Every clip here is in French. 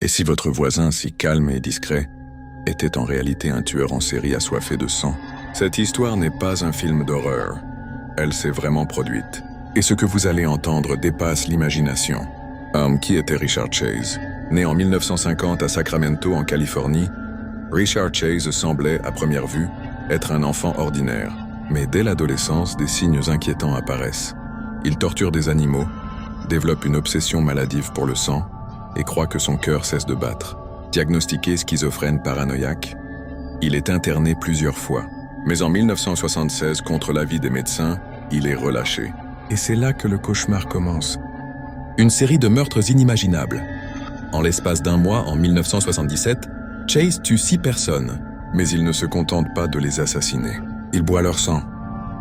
Et si votre voisin, si calme et discret, était en réalité un tueur en série assoiffé de sang? Cette histoire n'est pas un film d'horreur. Elle s'est vraiment produite. Et ce que vous allez entendre dépasse l'imagination. Qui était Richard Chase? Né en 1950 à Sacramento, en Californie, Richard Chase semblait, à première vue, être un enfant ordinaire. Mais dès l'adolescence, des signes inquiétants apparaissent. Il torture des animaux, développe une obsession maladive pour le sang et croit que son cœur cesse de battre. Diagnostiqué schizophrène paranoïaque, il est interné plusieurs fois. Mais en 1976, contre l'avis des médecins, il est relâché. Et c'est là que le cauchemar commence. Une série de meurtres inimaginables. En l'espace d'un mois, en 1977, Chase tue 6 personnes. Mais il ne se contente pas de les assassiner. Il boit leur sang,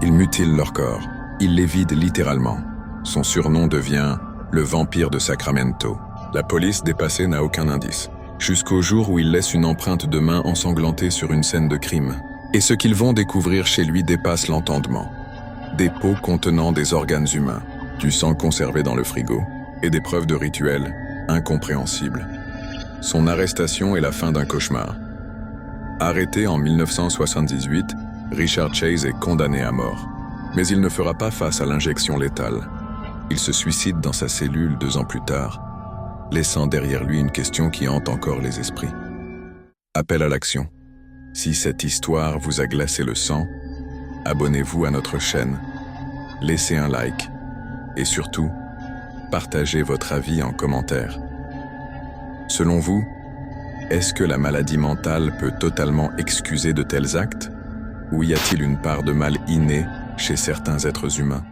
il mutile leur corps, il les vide littéralement. Son surnom devient le vampire de Sacramento. La police dépassée n'a aucun indice, jusqu'au jour où il laisse une empreinte de main ensanglantée sur une scène de crime. Et ce qu'ils vont découvrir chez lui dépasse l'entendement. Des pots contenant des organes humains, du sang conservé dans le frigo, et des preuves de rituels incompréhensibles. Son arrestation est la fin d'un cauchemar. Arrêté en 1978, Richard Chase est condamné à mort. Mais il ne fera pas face à l'injection létale. Il se suicide dans sa cellule 2 ans plus tard, laissant derrière lui une question qui hante encore les esprits. Appel à l'action. Si cette histoire vous a glacé le sang, abonnez-vous à notre chaîne, laissez un like et surtout, partagez votre avis en commentaire. Selon vous, est-ce que la maladie mentale peut totalement excuser de tels actes? Ou y a-t-il une part de mal inné chez certains êtres humains?